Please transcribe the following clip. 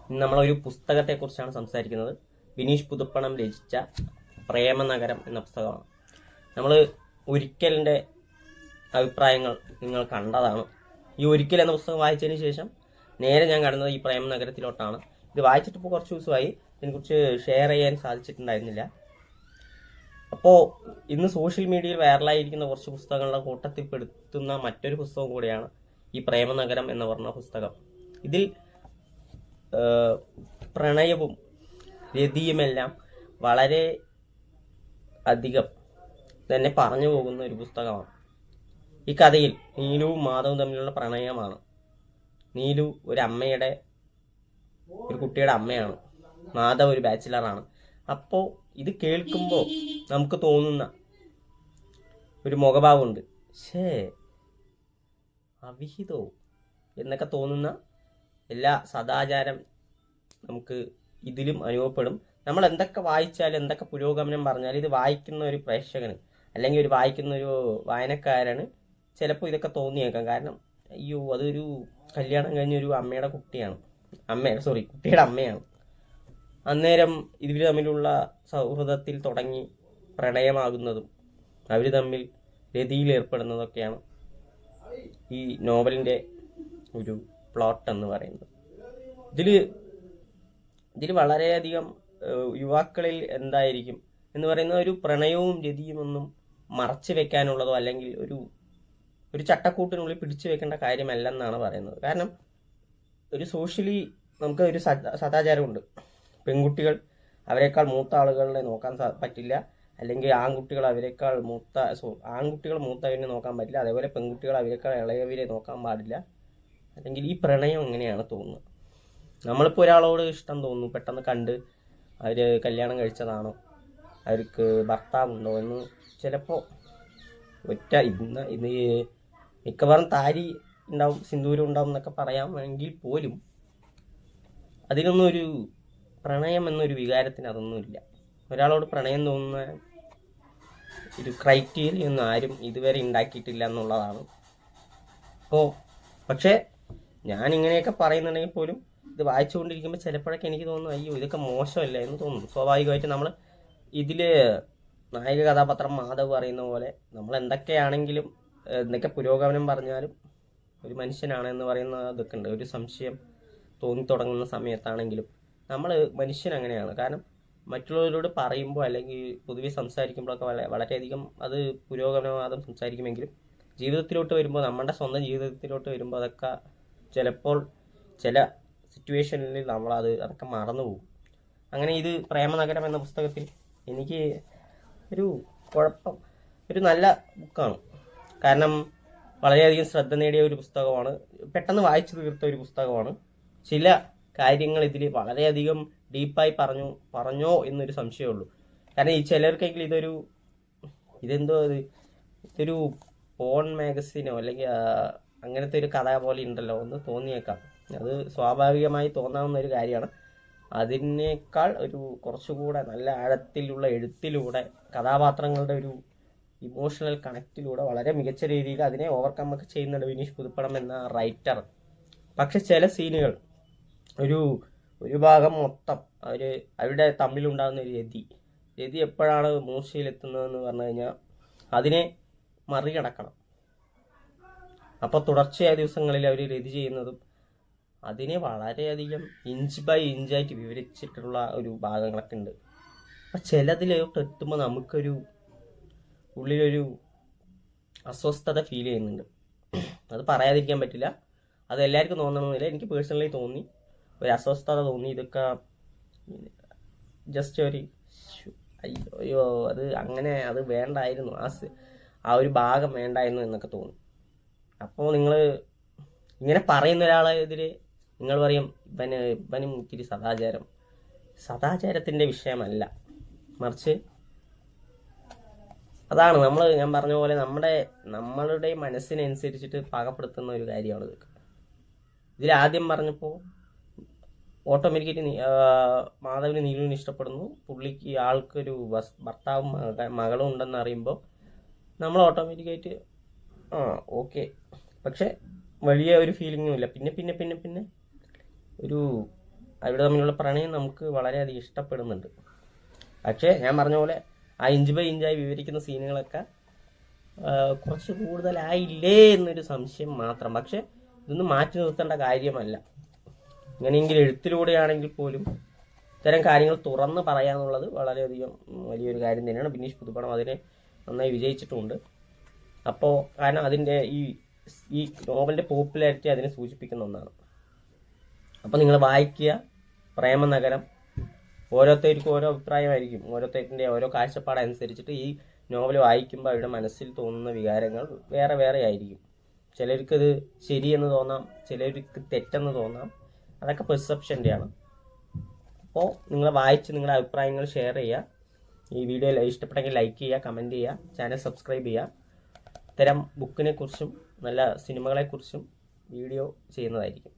ഇന്ന് നമ്മളൊരു പുസ്തകത്തെക്കുറിച്ചാണ് സംസാരിക്കുന്നത്. ബിനീഷ് പുതുപ്പണം രചിച്ച പ്രേമനഗരം എന്ന പുസ്തകമാണ്. നമ്മൾ ഒരിക്കലിൻ്റെ അഭിപ്രായങ്ങൾ നിങ്ങൾ കണ്ടതാണ്. ഈ ഒരിക്കൽ എന്ന പുസ്തകം വായിച്ചതിന് ശേഷം നേരെ ഞാൻ കടന്നത് ഈ പ്രേമനഗരത്തിലോട്ടാണ്. ഇത് വായിച്ചിട്ടിപ്പോൾ കുറച്ച് ദിവസമായി, ഇതിനെക്കുറിച്ച് ഷെയർ ചെയ്യാൻ സാധിച്ചിട്ടുണ്ടായിരുന്നില്ല. അപ്പോൾ ഇന്ന് സോഷ്യൽ മീഡിയയിൽ വൈറലായിരിക്കുന്ന കുറച്ച് പുസ്തകങ്ങളുടെ കൂട്ടത്തിൽ പെടുത്തുന്ന മറ്റൊരു പുസ്തകം കൂടിയാണ് ഈ പ്രേമനഗരം എന്ന് പറഞ്ഞ പുസ്തകം. ഇതിൽ പ്രണയവും രതിയുമെല്ലാം വളരെ അധികം തന്നെ പറഞ്ഞു പോകുന്ന ഒരു പുസ്തകമാണ്. ഈ കഥയിൽ നീലുവും മാധവും തമ്മിലുള്ള പ്രണയമാണ്. നീലു ഒരു കുട്ടിയുടെ അമ്മയാണ്. മാധവ് ഒരു ബാച്ചിലറാണ്. അപ്പോൾ ഇത് കേൾക്കുമ്പോൾ നമുക്ക് തോന്നുന്ന ഒരു മുഖഭാവമുണ്ട്, അവിഹിതോ എന്നൊക്കെ തോന്നുന്ന എല്ലാ സദാചാരം നമുക്ക് ഇതിലും അനുഭവപ്പെടും. നമ്മൾ എന്തൊക്കെ വായിച്ചാലും എന്തൊക്കെ പുരോഗമനം പറഞ്ഞാലും ഇത് വായിക്കുന്ന ഒരു പ്രേക്ഷകന് അല്ലെങ്കിൽ ഒരു വായിക്കുന്ന ഒരു വായനക്കാരന് ചിലപ്പോൾ ഇതൊക്കെ തോന്നിയേക്കാം. കാരണം അയ്യോ, അതൊരു കല്യാണം കഴിഞ്ഞൊരു അമ്മയുടെ കുട്ടിയാണ്, കുട്ടിയുടെ അമ്മയാണ്. അന്നേരം ഇവർ തമ്മിലുള്ള സൗഹൃദത്തിൽ തുടങ്ങി പ്രണയമാകുന്നതും അവർ തമ്മിൽ രതിയിൽ ഏർപ്പെടുന്നതൊക്കെയാണ് ഈ നോവലിൻ്റെ ഒരു പ്ലോട്ട് എന്ന് പറയുന്നത്. ഇതിൽ വളരെയധികം യുവാക്കളിൽ എന്തായിരിക്കും എന്ന് പറയുന്ന ഒരു പ്രണയവും രതിയും ഒന്നും മറച്ചു വെക്കാനുള്ളതോ അല്ലെങ്കിൽ ഒരു ചട്ടക്കൂട്ടിനുള്ളിൽ പിടിച്ചു വെക്കേണ്ട കാര്യമല്ലെന്നാണ് പറയുന്നത്. കാരണം ഒരു സോഷ്യലി നമുക്ക് ഒരു സദാചാരമുണ്ട്. പെൺകുട്ടികൾ അവരെക്കാൾ മൂത്ത ആളുകളെ നോക്കാൻ പറ്റില്ല, അല്ലെങ്കിൽ ആൺകുട്ടികൾ മൂത്തവരെ നോക്കാൻ പറ്റില്ല, അതേപോലെ പെൺകുട്ടികൾ അവരെക്കാൾ ഇളയവരെ നോക്കാൻ പാടില്ല. അല്ലെങ്കിൽ ഈ പ്രണയം എങ്ങനെയാണ് തോന്നുന്നത്? നമ്മളിപ്പോൾ ഒരാളോട് ഇഷ്ടം തോന്നുന്നു, പെട്ടെന്ന് കണ്ട് അവർ കല്യാണം കഴിച്ചതാണോ, അവർക്ക് ഭർത്താവുണ്ടോ എന്ന് ചിലപ്പോൾ ഇത് മിക്കവാറും താരി ഉണ്ടാവും, സിന്ദൂരം ഉണ്ടാവും എന്നൊക്കെ പറയാമെങ്കിൽ പോലും അതിനൊന്നും ഒരു പ്രണയം എന്നൊരു വികാരത്തിന് അതൊന്നുമില്ല. ഒരാളോട് പ്രണയം തോന്നുന്ന ഒരു ക്രൈറ്റീരിയ ഒന്നും ആരും ഇതുവരെ ഉണ്ടാക്കിയിട്ടില്ല എന്നുള്ളതാണ്. പക്ഷേ ഞാൻ ഇങ്ങനെയൊക്കെ പറയുന്നുണ്ടെങ്കിൽ പോലും ഇത് വായിച്ചുകൊണ്ടിരിക്കുമ്പോൾ ചിലപ്പോഴൊക്കെ എനിക്ക് തോന്നുന്നു, അയ്യോ ഇതൊക്കെ മോശമല്ല എന്ന് തോന്നുന്നു. സ്വാഭാവികമായിട്ട് നമ്മൾ ഇതിൽ നായക കഥാപാത്രം മാധവ് പറയുന്ന പോലെ നമ്മൾ എന്തൊക്കെയാണെങ്കിലും എന്തൊക്കെ പുരോഗമനം പറഞ്ഞാലും ഒരു മനുഷ്യനാണ് എന്ന് പറയുന്ന ഇതൊക്കെ ഉണ്ട്. ഒരു സംശയം തോന്നിത്തുടങ്ങുന്ന സമയത്താണെങ്കിലും നമ്മൾ മനുഷ്യൻ അങ്ങനെയാണ്. കാരണം മറ്റുള്ളവരോട് പറയുമ്പോൾ അല്ലെങ്കിൽ പൊതുവെ സംസാരിക്കുമ്പോഴൊക്കെ വളരെയധികം അത് പുരോഗമനവാദം സംസാരിക്കുമെങ്കിലും ജീവിതത്തിലോട്ട് വരുമ്പോൾ, നമ്മുടെ സ്വന്തം ജീവിതത്തിലോട്ട് വരുമ്പോൾ അതൊക്കെ ചിലപ്പോൾ ചില സിറ്റുവേഷനിൽ അതൊക്കെ മറന്നുപോകും. അങ്ങനെ ഇത് പ്രേമനഗരം എന്ന പുസ്തകത്തിൽ എനിക്ക് ഒരു നല്ല ബുക്കാണ്. കാരണം വളരെയധികം ശ്രദ്ധ നേടിയ ഒരു പുസ്തകമാണ്, പെട്ടെന്ന് വായിച്ചു തീർത്ത ഒരു പുസ്തകമാണ്. ചില കാര്യങ്ങൾ ഇതിൽ വളരെയധികം ഡീപ്പായി പറഞ്ഞോ എന്നൊരു സംശയമുള്ളൂ. കാരണം ഈ ചിലർക്കെങ്കിലും ഇതൊരു പോൺ മാഗസിനോ അല്ലെങ്കിൽ അങ്ങനത്തെ ഒരു കഥ പോലെ ഉണ്ടല്ലോ എന്ന് തോന്നിയേക്കാം. അത് സ്വാഭാവികമായി തോന്നാവുന്ന ഒരു കാര്യമാണ്. അതിനേക്കാൾ കുറച്ചുകൂടെ നല്ല ആഴത്തിലുള്ള എഴുത്തിലൂടെ കഥാപാത്രങ്ങളുടെ ഒരു ഇമോഷണൽ കണക്റ്റിലൂടെ വളരെ മികച്ച രീതിയിൽ അതിനെ ഓവർകം ഒക്കെ ചെയ്യുന്നുണ്ട് ബിനീഷ് പുതുപ്പണം എന്ന റൈറ്റർ. പക്ഷെ ചില സീനുകൾ ഒരു ഭാഗം മൊത്തം അവരുടെ തമ്മിലുണ്ടാകുന്ന ഒരു രതി എപ്പോഴാണ് മൂർച്ചയിലെത്തുന്നതെന്ന് പറഞ്ഞു കഴിഞ്ഞാൽ അതിനെ മറികടക്കണം. അപ്പോൾ തുടർച്ചയായ ദിവസങ്ങളിൽ അവർ രതി ചെയ്യുന്നതും അതിനെ വളരെയധികം ഇഞ്ച് ബൈ ഇഞ്ചായിട്ട് വിവരിച്ചിട്ടുള്ള ഒരു ഭാഗങ്ങളൊക്കെ ഉണ്ട്. അപ്പം ചിലതിലോട്ട് എത്തുമ്പോൾ ഉള്ളിലൊരു അസ്വസ്ഥത ഫീൽ ചെയ്യുന്നുണ്ട്. അത് പറയാതിരിക്കാൻ പറ്റില്ല. അത് എല്ലാവർക്കും തോന്നണമെന്നില്ല. എനിക്ക് പേഴ്സണലി തോന്നി, ഒരു അസ്വസ്ഥത തോന്നി. ഇതൊക്കെ ജസ്റ്റ് അയ്യോ അത് വേണ്ടായിരുന്നു, ആ ഒരു ഭാഗം വേണ്ടായിരുന്നു എന്നൊക്കെ തോന്നി. അപ്പോൾ നിങ്ങൾ ഇങ്ങനെ പറയുന്ന ഒരാളെതിരെ നിങ്ങൾ പറയും ഇവനും ഇത്തിരി സദാചാരത്തിൻ്റെ വിഷയമല്ല, മറിച്ച് അതാണ് ഞാൻ പറഞ്ഞ പോലെ നമ്മളുടെ മനസ്സിനനുസരിച്ചിട്ട് പാകപ്പെടുത്തുന്ന ഒരു കാര്യമാണ് ഇതൊക്കെ. ഇതിലാദ്യം പറഞ്ഞപ്പോൾ ഓട്ടോമാറ്റിക്കലി മാധവിന് നീലുവിന് ഇഷ്ടപ്പെടുന്നു, പുള്ളിക്ക് ആൾക്കൊരു ഭർത്താവും മകളും ഉണ്ടെന്ന് അറിയുമ്പോൾ നമ്മൾ ഓട്ടോമാറ്റിക്കായിട്ട് ഓക്കെ. പക്ഷെ വലിയ ഒരു ഫീലിങ്ങും ഇല്ല. പിന്നെ ഒരു അവർ തമ്മിലുള്ള പ്രണയം നമുക്ക് വളരെയധികം ഇഷ്ടപ്പെടുന്നുണ്ട്. പക്ഷേ ഞാൻ പറഞ്ഞ പോലെ ആ ഇഞ്ച് ബൈ ഇഞ്ചായി വിവരിക്കുന്ന സീനുകളൊക്കെ കുറച്ച് കൂടുതലായില്ലേ എന്നൊരു സംശയം മാത്രം. പക്ഷെ ഇതൊന്നും മാറ്റി നിർത്തേണ്ട കാര്യമല്ല. ഇങ്ങനെയെങ്കിലും എഴുത്തിലൂടെയാണെങ്കിൽ പോലും ഇത്തരം കാര്യങ്ങൾ തുറന്ന് പറയാന്നുള്ളത് വളരെയധികം വലിയൊരു കാര്യം തന്നെയാണ്. ബിനീഷ് പുതുപ്പണം അതിനെ നന്നായി വിജയിച്ചിട്ടുണ്ട്. അപ്പോൾ കാരണം അതിൻ്റെ ഈ നോവലിൻ്റെ പോപ്പുലാരിറ്റി അതിനെ സൂചിപ്പിക്കുന്ന ഒന്നാണ്. അപ്പോൾ നിങ്ങൾ വായിക്കുക പ്രേമനഗരം. ഓരോരുത്തർക്കും ഓരോ അഭിപ്രായമായിരിക്കും, ഓരോരുത്തരുടെ ഓരോ കാഴ്ചപ്പാടനുസരിച്ചിട്ട് ഈ നോവൽ വായിക്കുമ്പോൾ അവരുടെ മനസ്സിൽ തോന്നുന്ന വികാരങ്ങൾ വേറെ വേറെ ആയിരിക്കും. ചിലർക്കത് ശരിയെന്ന് തോന്നാം, ചിലർക്ക് തെറ്റെന്ന് തോന്നാം. അതൊക്കെ പെർസെപ്ഷൻ്റെയാണ്. അപ്പോൾ നിങ്ങൾ വായിച്ച് നിങ്ങളുടെ അഭിപ്രായങ്ങൾ ഷെയർ ചെയ്യുക. ഈ വീഡിയോ ഇഷ്ടപ്പെട്ടെങ്കിൽ ലൈക്ക് ചെയ്യുക, കമൻറ്റ് ചെയ്യുക, ചാനൽ സബ്സ്ക്രൈബ് ചെയ്യുക. ഇത്തരം ബുക്കിനെക്കുറിച്ചും നല്ല സിനിമകളെക്കുറിച്ചും വീഡിയോ ചെയ്യുന്നതായിരിക്കും.